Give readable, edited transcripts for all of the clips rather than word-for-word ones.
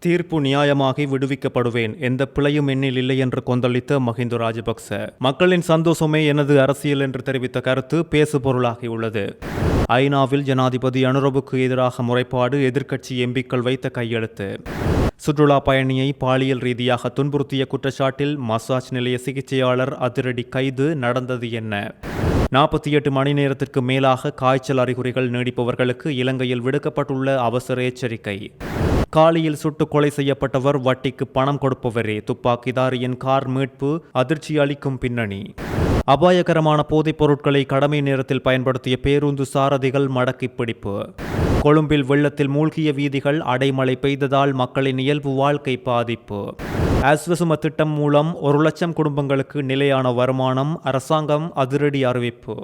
தீர்ப்பு நியாயமாகி விடுவிக்கப்படுவேன், எந்த பிழையும் என்னில் இல்லை என்று கொந்தளித்த மஹிந்த ராஜபக்ச மக்களின் சந்தோஷமே எனது அரசியல் என்று தெரிவித்த கருத்து பேசுபொருளாகியுள்ளது. ஐநாவில் ஜனாதிபதி அனுரவுக்கு எதிராக முறைப்பாடு, எதிர்க்கட்சி எம்பிக்கள் வைத்த கையெழுத்து. சுற்றுலா பயணியை பாலியல் ரீதியாக துன்புறுத்திய குற்றச்சாட்டில் மசாஜ் நிலைய சிகிச்சையாளர் அதிரடி கைது. நடந்தது என்ன? 48 மணி நேரத்திற்கு மேலாக காய்ச்சல் அறிகுறிகள் நீடிப்பவர்களுக்கு இலங்கையில் விடுக்கப்பட்டுள்ள அவசர எச்சரிக்கை. காலியில் சுட்டு கொலை செய்யப்பட்டவர் வட்டிக்கு பணம் கொடுப்பவரே, துப்பாக்கிதாரியின் கார் மீட்பு அதிர்ச்சி அளிக்கும் பின்னணி. அபாயகரமான போதைப் பொருட்களை கடமை நேரத்தில் பயன்படுத்திய பேருந்து சாரதிகள் மடக்கி பிடிப்பு. கொழும்பில் வெள்ளத்தில் மூழ்கிய வீதிகள், அடைமழை பெய்ததால் மக்களின் இயல்பு வாழ்க்கை பாதிப்பு. ஆஸ்வசும திட்டம் மூலம் 1 லட்சம் குடும்பங்களுக்கு நிலையான வருமானம், அரசாங்கம் அதிரடி அறிவிப்பு.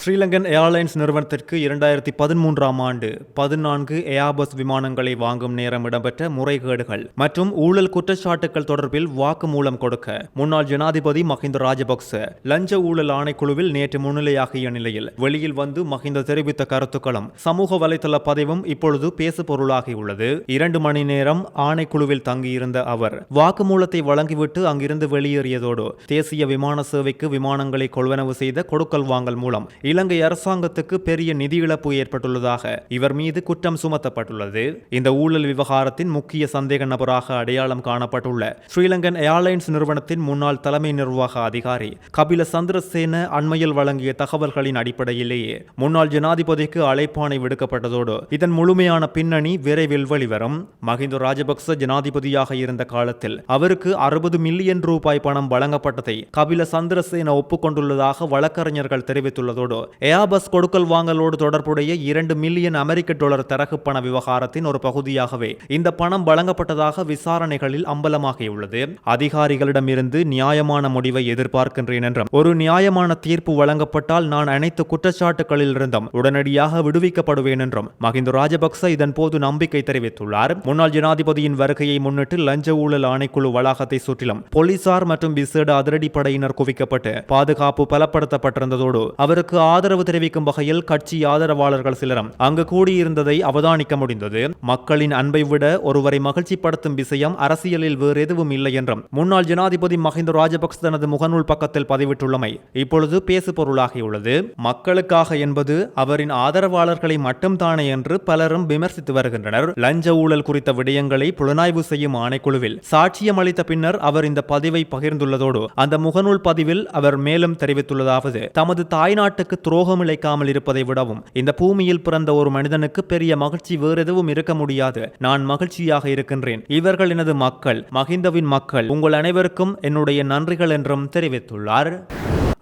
ஸ்ரீலங்கன் ஏர்லைன்ஸ் நிறுவனத்திற்கு 2013ஆம் ஆண்டு 14 ஏர்பஸ் விமானங்களை வாங்கும் நேரம் இடம்பெற்ற முறைகேடுகள் மற்றும் ஊழல் குற்றச்சாட்டுகள் தொடர்பில் வாக்குமூலம் கொடுக்க முன்னாள் ஜனாதிபதி மஹிந்த ராஜபக்ச லஞ்ச ஊழல் ஆணைக்குழுவில் நேற்று முன்னிலையாகிய நிலையில் வெளியில் வந்து மஹிந்த தெரிவித்த கருத்துக்களும் சமூக வலைதள பதிவும் இப்பொழுது பேசுபொருளாகியுள்ளது. 2 மணி நேரம் ஆணைக்குழுவில் தங்கியிருந்த அவர் வாக்குமூலத்தை வழங்கிவிட்டு அங்கிருந்து வெளியேறியதோடு தேசிய விமான சேவைக்கு விமானங்களை கொள்வனவு செய்த கொடுக்கல் வாங்கல் மூலம் இலங்கை அரசாங்கத்துக்கு பெரிய நிதி இழப்பு ஏற்பட்டுள்ளதாக இவர் மீது குற்றம் சுமத்தப்பட்டுள்ளது. இந்த ஊழல் விவகாரத்தின் முக்கிய சந்தேக நபராக அடையாளம் காணப்பட்டுள்ள ஸ்ரீலங்கன் ஏர்லைன்ஸ் நிறுவனத்தின் முன்னாள் தலைமை நிர்வாக அதிகாரி கபில சந்திரசேன அண்மையில் வழங்கிய தகவல்களின் அடிப்படையிலேயே முன்னாள் ஜனாதிபதிக்கு அழைப்பாணை விடுக்கப்பட்டதோடு இதன் முழுமையான பின்னணி விரைவில் வெளிவரும். மஹிந்த ராஜபக்ச ஜனாதிபதியாக இருந்த காலத்தில் அவருக்கு 60 மில்லியன் ரூபாய் பணம் வழங்கப்பட்டதை கபில சந்திரசேன ஒப்புக்கொண்டுள்ளதாக வழக்கறிஞர்கள் தெரிவித்துள்ளதோடு ஏர்பஸ் கொடுக்கல் வாங்கலோடு தொடர்புடைய 2 மில்லியன் அமெரிக்க டாலர் தரகு பண விவகாரத்தின் ஒரு பகுதியாகவே இந்த பணம் வழங்கப்பட்டதாக விசாரணைகளில் அம்பலமாகியுள்ளது. அதிகாரிகளிடமிருந்து நியாயமான முடிவை எதிர்பார்க்கின்றேன் என்றும் ஒரு நியாயமான தீர்ப்பு வழங்கப்பட்டால் நான் அனைத்து குற்றச்சாட்டுகளில் இருந்தும் உடனடியாக விடுவிக்கப்படுவேன் என்றும் மஹிந்த ராஜபக்ச இதன் போது நம்பிக்கை தெரிவித்துள்ளார். முன்னாள் ஜனாதிபதியின் வருகையை முன்னிட்டு லஞ்ச ஊழல் ஆணைக்குழு வளாகத்தை சுற்றிலும் போலீசார் மற்றும் விசேட அதிரடிப்படையினர் குவிக்கப்பட்டு பாதுகாப்பு பலப்படுத்தப்பட்டிருந்ததோடு அவருக்கு ஆதரவு தெரிவிக்கும் வகையில் கட்சி ஆதரவாளர்கள் சிலரும் அங்கு கூடியிருந்ததை அவதானிக்க முடிந்தது. மக்களின் அன்பை விட ஒருவரை மகிழ்ச்சிப்படுத்தும் விஷயம் அரசியலில் வேறு எதுவும் இல்லை என்றும் முன்னாள் ஜனாதிபதி மஹிந்த ராஜபக்ச தனது முகநூல் பக்கத்தில் பதிவிட்டுள்ளமை இப்பொழுது பேசு பொருளாகியுள்ளது. மக்களுக்காக என்பது அவரின் ஆதரவாளர்களை மட்டும்தானே என்று பலரும் விமர்சித்து வருகின்றனர். லஞ்ச ஊழல் குறித்த விடயங்களை புலனாய்வு செய்யும் ஆணைக்குழுவில் சாட்சியம் அளித்த பின்னர் அவர் இந்த பதிவை பகிர்ந்துள்ளதோடு அந்த முகநூல் பதிவில் அவர் மேலும் தெரிவித்துள்ளதாவது: தமது தாய்நாட்டுக்கு துரோகம் இழைக்காமல் இருப்பதை விடவும் இந்த பூமியில் பிறந்த ஒரு மனிதனுக்கு பெரிய மகிழ்ச்சி வேறு எதுவும் இருக்க முடியாது. நான் மகிழ்ச்சியாக இருக்கின்றேன். இவர்கள் எனது மக்கள், மஹிந்தவின் மக்கள். உங்கள் அனைவருக்கும் என்னுடைய நன்றிகள் என்றும் தெரிவித்துள்ளார்.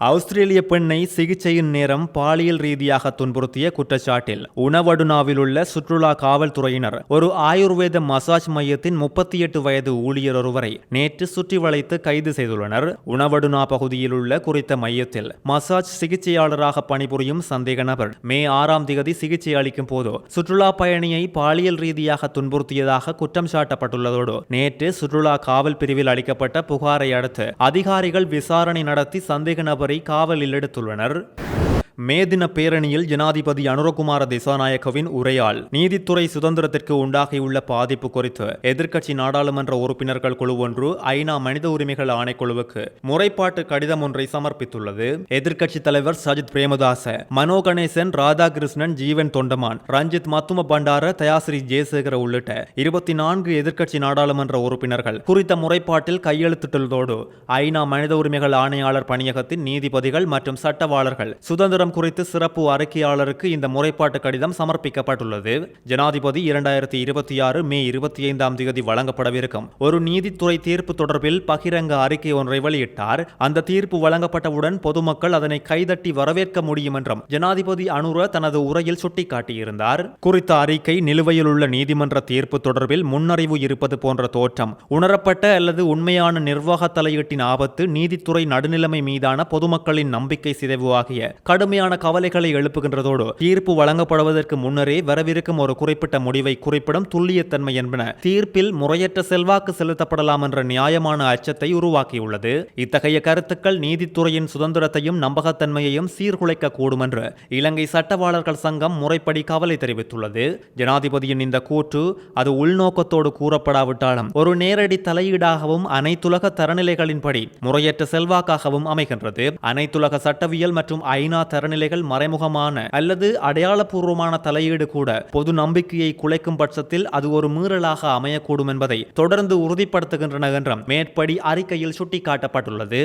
ஆஸ்திரேலிய பெண்ணை சிகிச்சையின் நேரம் பாலியல் ரீதியாக துன்புறுத்திய குற்றச்சாட்டில் உணவடுனாவில் உள்ள சுற்றுலா காவல்துறையினர் ஒரு ஆயுர்வேத மசாஜ் மையத்தின் 38 வயது ஊழியர் ஒருவரை நேற்று சுற்றி வளைத்து கைது செய்துள்ளனர். உணவடுனா பகுதியில் உள்ள குறித்த மையத்தில் மசாஜ் சிகிச்சையாளராக பணிபுரியும் சந்தேக நபர் மே 6ஆம் தேதி சிகிச்சை அளிக்கும் போது சுற்றுலா பயணியை பாலியல் ரீதியாக துன்புறுத்தியதாக குற்றம் சாட்டப்பட்டுள்ளதோடு நேற்று சுற்றுலா காவல் பிரிவில் அளிக்கப்பட்ட புகாரை அடுத்து அதிகாரிகள் விசாரணை நடத்தி சந்தேக நபர் காவலில் எடுத்துள்ளனர். மே தின பேரணியில் ஜனாதிபதி அனுரகுமார திசாநாயக்கவின் உரையால் நீதித்துறை சுதந்திரத்திற்கு உண்டாகியுள்ள பாதிப்பு குறித்து எதிர்க்கட்சி நாடாளுமன்ற உறுப்பினர்கள் குழு ஒன்று ஐநா மனித உரிமைகள் ஆணைக்குழுவுக்கு முறைப்பாட்டு கடிதம் ஒன்றை சமர்ப்பித்துள்ளது. எதிர்க்கட்சி தலைவர் சஜித் பிரேமதாச, மனோ கணேசன், ராதாகிருஷ்ணன், ஜீவன் தொண்டமான், ரஞ்சித் மத்தும பண்டார, தயாசிரி ஜெயசேகர உள்ளிட்ட 24 எதிர்க்கட்சி நாடாளுமன்ற உறுப்பினர்கள் குறித்த முறைப்பாட்டில் கையெழுத்திட்டுள்ளதோடு ஐநா மனித உரிமைகள் ஆணையாளர் பணியகத்தின் நீதிபதிகள் மற்றும் சட்டவாளர்கள் சுதந்திரம் குறித்து சிறப்பு அறிக்கையாளருக்கு இந்த முறைப்பாட்டு கடிதம் சமர்ப்பிக்கப்பட்டுள்ளது. ஜனாதிபதி 2026 மே 25ஆம் தேதி வழங்கப்படவிருக்கும் ஒரு நீதித்துறை தீர்ப்பு தொடர்பில் பகிரங்க அறிக்கை ஒன்றை வெளியிட்டார். அந்த தீர்ப்பு வழங்கப்பட்டவுடன் பொதுமக்கள் அதனை கைதட்டி வரவேற்க முடியும் என்றும் ஜனாதிபதி அனுர தனது உரையில் சுட்டிக்காட்டியிருந்தார். குறித்த அறிக்கை நிலுவையில் உள்ள நீதிமன்ற தீர்ப்பு தொடர்பில் முன்னறிவு இருப்பது போன்ற தோற்றம், உணரப்பட்ட அல்லது உண்மையான நிர்வாக தலையீட்டின் ஆபத்து, நீதித்துறை நடுநிலைமை மீதான பொதுமக்களின் நம்பிக்கை சிதைவு ஆகிய கடுமையான கடுமையான கவலைகளை எழுப்புகின்றதோடு தீர்ப்பு வழங்கப்படுவதற்கு முன்னரே வரவிருக்கும் ஒரு குறிப்பிட்ட முடிவை குறிப்பிடும் துல்லியத்தன்மை என்பன தீர்ப்பில் முறையற்ற செல்வாக்கு செலுத்தப்படலாம் என்ற நியாயமான அச்சத்தை உருவாக்கியுள்ளது. இத்தகைய கருத்துக்கள் நீதித்துறையின் சுதந்திரத்தையும் நம்பகத்தன்மையையும் சீர்குலைக்க கூடும் என்று இலங்கை சட்டவாளர்கள் சங்கம் முறைப்படி கவலை தெரிவித்துள்ளது. ஜனாதிபதியின் இந்த கூற்று அது உள்நோக்கத்தோடு கூறப்படாவிட்டாலும் ஒரு நேரடி தலையீடாகவும் அனைத்துலக தரநிலைகளின்படி முறையற்ற செல்வாக்காகவும் அமைகின்றது. அனைத்துலக சட்டவியல் மற்றும் ஐநா தரநிலைகள் மறைமுகமான அல்லது அடையாளபூர்வமான தலையீடு கூட பொது நம்பிக்கையை குலைக்கும் பட்சத்தில் அது ஒரு மீறலாக அமையக்கூடும் என்பதை தொடர்ந்து உறுதிப்படுத்துகின்றன என்றும் மேற்படி அறிக்கையில் சுட்டிக்காட்டப்பட்டுள்ளது.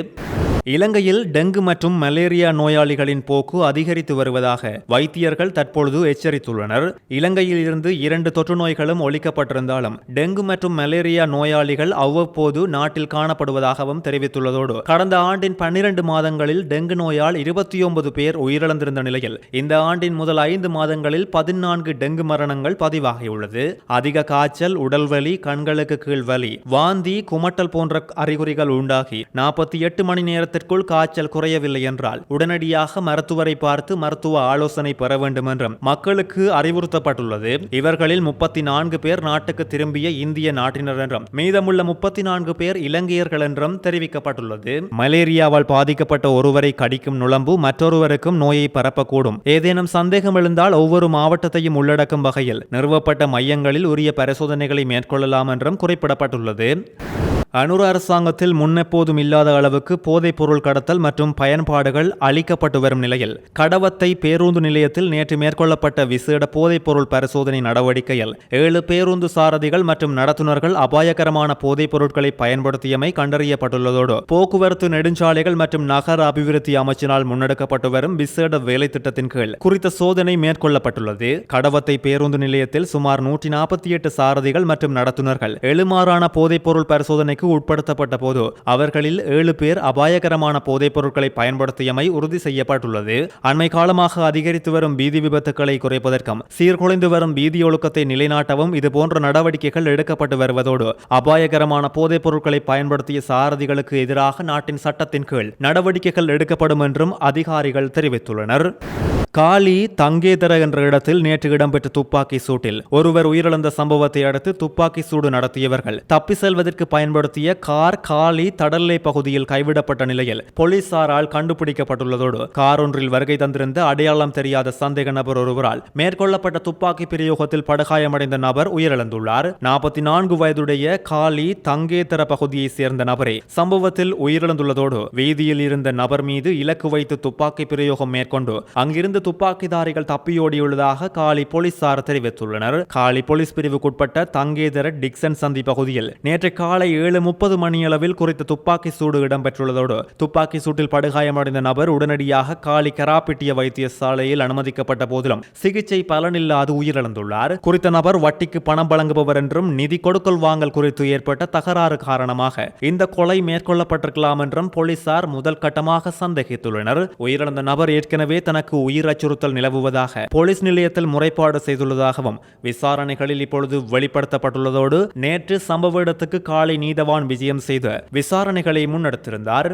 இலங்கையில் டெங்கு மற்றும் மலேரியா நோயாளிகளின் போக்கு அதிகரித்து வருவதாக வைத்தியர்கள் தற்பொழுது எச்சரித்துள்ளனர். இலங்கையில் இருந்து 2 தொற்று நோய்களும் ஒழிக்கப்பட்டிருந்தாலும் டெங்கு மற்றும் மலேரியா நோயாளிகள் அவ்வப்போது நாட்டில் காணப்படுவதாகவும் தெரிவித்துள்ளதோடு கடந்த ஆண்டின் 12 மாதங்களில் டெங்கு நோயால் 29 பேர் உயிரிழந்திருந்த நிலையில் இந்த ஆண்டின் முதல் 5 மாதங்களில் 14 டெங்கு மரணங்கள் பதிவாகியுள்ளது. அதிக காய்ச்சல், உடல்வலி, கண்களுக்கு கீழ் வலி, வாந்தி, குமட்டல் போன்ற அறிகுறிகள் உண்டாகி 48 மணி நேரத்தில் காய்ச்சல் குறையவில்லை என்றால் உடனடியாக மருத்துவரை பார்த்து மருத்துவ ஆலோசனை பெற வேண்டும் என்றும் மக்களுக்கு அறிவுறுத்தப்பட்டுள்ளது. இவர்களில் 34 பேர் நாட்டுக்கு திரும்பிய இந்திய நாட்டினர் என்றும் மீதமுள்ள 34 பேர் இலங்கையர்கள் என்றும் தெரிவிக்கப்பட்டுள்ளது. மலேரியாவால் பாதிக்கப்பட்ட ஒருவரை கடிக்கும் நுளம்பு மற்றொருவருக்கும் நோயை பரப்பக்கூடும். ஏதேனும் சந்தேகம் எழுந்தால் ஒவ்வொரு மாவட்டத்தையும் உள்ளடக்கும் வகையில் நிறுவப்பட்ட மையங்களில் உரிய பரிசோதனைகளை மேற்கொள்ளலாம் என்றும் குறிப்பிடப்பட்டுள்ளது. அனுர அரசாங்கத்தில் முன்னெப்போதும் இல்லாத அளவுக்கு போதைப் பொருள் கடத்தல் மற்றும் பயன்பாடுகள் அளிக்கப்பட்டு வரும் நிலையில் கடவத்தை பேருந்து நிலையத்தில் நேற்று மேற்கொள்ளப்பட்ட விசேட போதைப் பொருள் பரிசோதனை நடவடிக்கையில் 7 பேருந்து சாரதிகள் மற்றும் நடத்துனர்கள் அபாயகரமான போதைப் பொருட்களை பயன்படுத்தியமை கண்டறியப்பட்டுள்ளதோடு போக்குவரத்து நெடுஞ்சாலைகள் மற்றும் நகர அபிவிருத்தி அமைச்சினால் முன்னெடுக்கப்பட்டு வரும் விசேட வேலை திட்டத்தின் கீழ் குறித்த சோதனை மேற்கொள்ளப்பட்டுள்ளது. கடவத்தை பேருந்து நிலையத்தில் சுமார் 148 சாரதிகள் மற்றும் நடத்துனர்கள் எழுமாறான போதைப் பொருள் பரிசோதனைக்கு உட்படுத்தப்பட்ட போது அவர்களில் 7 பேர் அபாயகரமான போதைப் பொருட்களை பயன்படுத்தியமை உறுதி செய்யப்பட்டுள்ளது. அண்மை காலமாக அதிகரித்து வரும் வீதி விபத்துக்களை குறைப்பதற்கும் சீர்குலைந்து வரும் வீதி ஒழுக்கத்தை நிலைநாட்டவும் இதுபோன்ற நடவடிக்கைகள் எடுக்கப்பட்டு வருவதோடு அபாயகரமான போதைப் பொருட்களை பயன்படுத்திய சாரதிகளுக்கு எதிராக நாட்டின் சட்டத்தின் கீழ் நடவடிக்கைகள் எடுக்கப்படும் என்றும் அதிகாரிகள் தெரிவித்துள்ளனர். காலி தங்கேதர என்ற இடத்தில் நேற்று இடம்பெற்ற துப்பாக்கி சூட்டில் ஒருவர் உயிரிழந்த சம்பவத்தை அடுத்து துப்பாக்கி சூடு நடத்தியவர்கள் தப்பி செல்வதற்கு பயன்படுத்திய கார் காலி தடல்லை பகுதியில் கைவிடப்பட்ட நிலையில் போலீசாரால் கண்டுபிடிக்கப்பட்டுள்ளதோடு கார் ஒன்றில் வருகை தந்திருந்த அடையாளம் தெரியாத சந்தேக நபர் ஒருவரால் மேற்கொள்ளப்பட்ட துப்பாக்கி பிரயோகத்தில் படுகாயமடைந்த நபர் உயிரிழந்துள்ளார். 44 வயதுடைய காலி தங்கேதர பகுதியை சேர்ந்த நபரே சம்பவத்தில் உயிரிழந்துள்ளதோடு வீதியில் இருந்த நபர் மீது இலக்கு வைத்து துப்பாக்கி பிரயோகம் மேற்கொண்டு அங்கிருந்து துப்பாக்கிதாரிகள் தப்பியோடியுள்ளதாக காலி போலீசார் தெரிவித்துள்ளனர். காலி போலீஸ் பிரிவுக்குட்பட்ட தங்கேதர டிக்சன் சந்தி பகுதியில் நேற்று காலை 7:30 மணியளவில் குறித்த துப்பாக்கி சூடு இடம்பெற்றுள்ளதோடு துப்பாக்கி சூட்டில் படுகாயமடைந்த நபர் உடனடியாக காலி கராப்பிட்டிய வைத்தியசாலையில் அனுமதிக்கப்பட்ட போதிலும் சிகிச்சை பலனில்லாது உயிரிழந்துள்ளார். குறித்த நபர் வட்டிக்கு பணம் வழங்குபவர் என்றும் நிதி கொடுக்கல் வாங்கல் குறித்து ஏற்பட்ட தகராறு காரணமாக இந்த கொலை மேற்கொள்ளப்பட்டிருக்கலாம் என்றும் போலீசார் முதல் கட்டமாக சந்தேகித்துள்ளனர். உயிரிழந்த நபர் ஏற்கனவே தனக்கு உயிர் அச்சுறுத்தல் நிலவுவதாக போலீஸ் நிலையத்தில் முறைப்பாடு செய்துள்ளதாகவும் விசாரணைகளில் இப்பொழுது வெளிப்படுத்தப்பட்டுள்ளதோடு நேற்று சம்பவ இடத்துக்கு காலை நீதவான் விஜயம் செய்து விசாரணைகளை முன்னெடுத்திருந்தார்.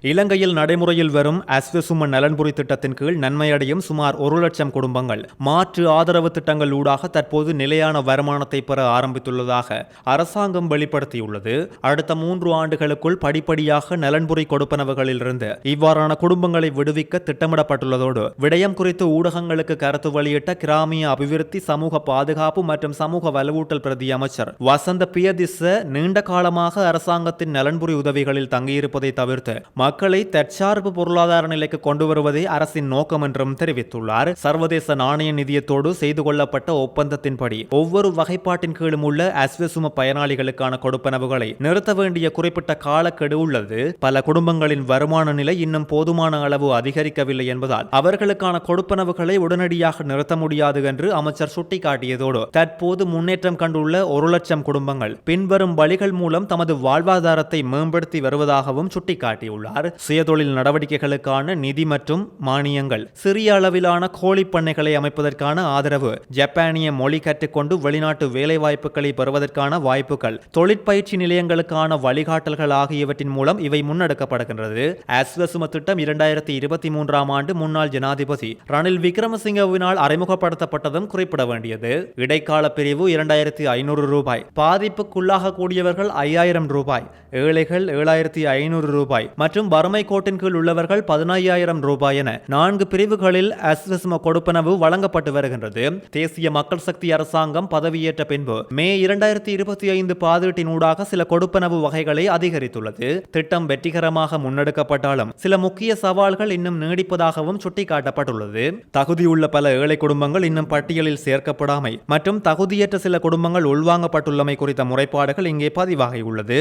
இலங்கையில் நடைமுறையில் வரும் அஸ்வசும நலன்புரி திட்டத்தின் கீழ் நன்மையடையும் சுமார் 1 லட்சம் குடும்பங்கள் மாற்று ஆதரவு திட்டங்கள் ஊடாக தற்போது நிலையான வருமானத்தை பெற ஆரம்பித்துள்ளதாக அரசாங்கம் வெளிப்படுத்தியுள்ளது. அடுத்த 3 ஆண்டுகளுக்குள் படிப்படியாக நலன்புரி கொடுப்பனவுகளிலிருந்து இவ்வாறான குடும்பங்களை விடுவிக்க திட்டமிடப்பட்டுள்ளதோடு விடயம் குறித்து ஊடகங்களுக்கு கருத்து வெளியிட்ட கிராமிய அபிவிருத்தி, சமூக பாதுகாப்பு மற்றும் சமூக வலுவூட்டல் பிரதி அமைச்சர் வசந்த பியதிச நீண்ட காலமாக அரசாங்கத்தின் நலன்புரி உதவிகளில் தங்கியிருப்பதை தவிர்த்து மக்களை தற்சார்பு பொருளாதார நிலைக்கு கொண்டு வருவதே அரசின் நோக்கம் என்றும் தெரிவித்துள்ளார். சர்வதேச நாணய நிதியத்தோடு செய்து கொள்ளப்பட்ட ஒப்பந்தத்தின்படி ஒவ்வொரு வகைப்பாட்டின் கீழும் உள்ள அஸ்வசும பயனாளிகளுக்கான கொடுப்பனவுகளை நிறுத்த வேண்டிய குறிப்பிட்ட காலக்கெடு உள்ளது. பல குடும்பங்களின் வருமான நிலை இன்னும் போதுமான அளவு அதிகரிக்கவில்லை என்பதால் அவர்களுக்கான கொடுப்பனவுகளை உடனடியாக நிறுத்த முடியாது என்று அமைச்சர் சுட்டிக்காட்டியதோடு தற்போது முன்னேற்றம் கண்டுள்ள 1 லட்சம் குடும்பங்கள் பின்வரும் வழிகள் மூலம் தமது வாழ்வாதாரத்தை மேம்படுத்தி வருவதாகவும் சுட்டிக்காட்டியுள்ளார். தெரிவித்துள்ளார். சுயதொழில் நடவடிக்கைகளுக்கான நிதி மற்றும் மானியங்கள், சிறிய அளவிலான கோழி பண்ணைகளை அமைப்பதற்கான ஆதரவு, ஜப்பானிய மொழி கற்றுக்கொண்டு வெளிநாட்டு வேலைவாய்ப்புகளை பெறுவதற்கான வாய்ப்புகள், தொழிற்பயிற்சி நிலையங்களுக்கான வழிகாட்டல்கள் ஆகியவற்றின் மூலம் இவை முன்னெடுக்கப்படுகின்றது. அஸ்வசும திட்டம் 2023ஆம் ஆண்டு முன்னாள் ஜனாதிபதி ரணில் விக்ரமசிங்கவினால் அறிமுகப்படுத்தப்பட்டதும் குறிப்பிட வேண்டியது. இடைக்கால பிரிவு 2500 ரூபாய், பாதிப்புக்குள்ளாக கூடியவர்கள் 5000 ரூபாய், ஏழைகள் 7500 ரூபாய் மற்றும் வறுமை கோட்டின் கீழ் உள்ளவர்கள் 15000 ரூபாய் என 4 பிரிவுகளில் அஸ்வசும கொடுப்பனவு வழங்கப்பட்டு வருகின்றது. தேசிய மக்கள் சக்தி அரசாங்கம் பதவியேற்ற பின்பு மே 2025 பாதீட்டினூடாக சில கொடுப்பனவு வகைகளை அதிகரித்துள்ளது. திட்டம் வெற்றிகரமாக முன்னெடுக்கப்பட்டாலும் சில முக்கிய சவால்கள் இன்னும் நீடிப்பதாகவும் சுட்டிக்காட்டப்பட்டுள்ளது. தகுதியுள்ள பல ஏழை குடும்பங்கள் இன்னும் பட்டியலில் சேர்க்கப்படாமை மற்றும் தகுதியற்ற சில குடும்பங்கள் உள்வாங்கப்பட்டுள்ளமை குறித்த முறைப்பாடுகள் இங்கே பதிவாகியுள்ளது.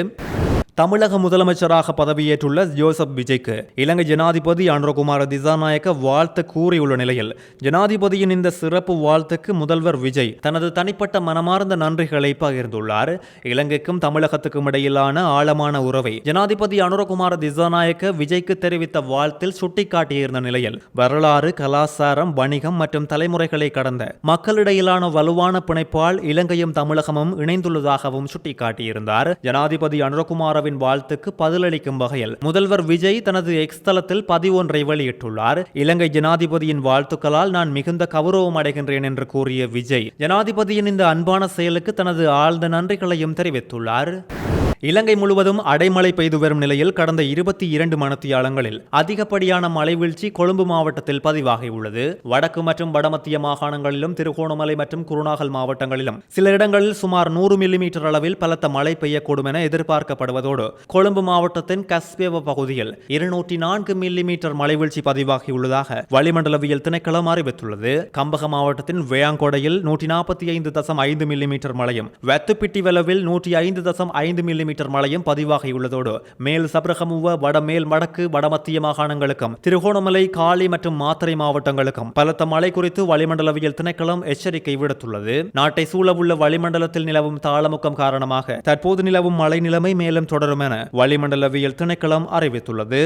தமிழக முதலமைச்சராக பதவியேற்றுள்ள ஜோசப் விஜய்க்கு இலங்கை ஜனாதிபதி அனுரகுமார திசாநாயக்க வாழ்த்து கூறியுள்ள நிலையில், ஜனாதிபதியின் இந்த சிறப்பு வாழ்த்துக்கு முதல்வர் விஜய் தனது தனிப்பட்ட மனமார்ந்த நன்றிகளை பகிர்ந்துள்ளார். இலங்கைக்கும் தமிழகத்துக்கும் இடையிலான ஆழமான உறவை ஜனாதிபதி அனுரகுமார திசாநாயக்க விஜய்க்கு தெரிவித்த வாழ்த்தில் சுட்டிக்காட்டியிருந்த நிலையில், வரலாறு, கலாச்சாரம், வணிகம் மற்றும் தலைமுறைகளை கடந்த மக்களிடையிலான வலுவான பிணைப்பால் இலங்கையும் தமிழகமும் இணைந்துள்ளதாகவும் சுட்டிக்காட்டியிருந்தார். ஜனாதிபதி அனுரகுமார வாழ்த்துக்கு பதிலளிக்கும் வகையில் முதல்வர் விஜய் தனது எக்ஸ் தளத்தில் பதிவொன்றை வெளியிட்டுள்ளார். இலங்கை ஜனாதிபதியின் வாழ்த்துக்களால் நான் மிகுந்த கௌரவம் அடைகின்றேன் என்று கூறிய விஜய், ஜனாதிபதியின் இந்த அன்பான செயலுக்கு தனது ஆழ்ந்த நன்றிகளையும் தெரிவித்துள்ளார். இலங்கை முழுவதும் அடைமழை பெய்து வரும் நிலையில் கடந்த 22 மணித்தியாலங்களில் அதிகப்படியான மழை வீழ்ச்சி கொழும்பு மாவட்டத்தில் பதிவாகியுள்ளது. வடக்கு மற்றும் வடமத்திய மாகாணங்களிலும் திருகோணமலை மற்றும் குருநாகல் மாவட்டங்களிலும் சில இடங்களில் சுமார் 100 மில்லிமீட்டர் அளவில் பலத்த மழை பெய்யக்கூடும் என எதிர்பார்க்கப்படுவதோடு, கொழும்பு மாவட்டத்தின் கஸ்பேவ பகுதியில் 204 மில்லிமீட்டர் மழை வீழ்ச்சி பதிவாகியுள்ளதாக வளிமண்டலவியல் திணைக்களம் அறிவித்துள்ளது. கம்பக மாவட்டத்தின் வேயாங்கொடையில் 145.5 மில்லிமீட்டர் மழையும், வத்துப்பிட்டிவெலவில் 105.5 மில்லிமீட்டர் மழையும் பதிவாகியுள்ளதோடு, மேல் சப்ரகமுவ, வடமேல் வடக்கு, வடமத்திய மாகாணங்களுக்கும் திருகோணமலை, காலி மற்றும் மாத்தறை மாவட்டங்களுக்கும் பலத்த மழை குறித்து வளிமண்டலவியல் திணைக்களம் எச்சரிக்கை விடுத்துள்ளது. நாட்டை சூழவுள்ள வளிமண்டலத்தில் நிலவும் தாளமுக்கம் காரணமாக தற்போது நிலவும் மழை நிலைமை மேலும் தொடரும் என வளிமண்டலவியல் திணைக்களம் அறிவித்துள்ளது.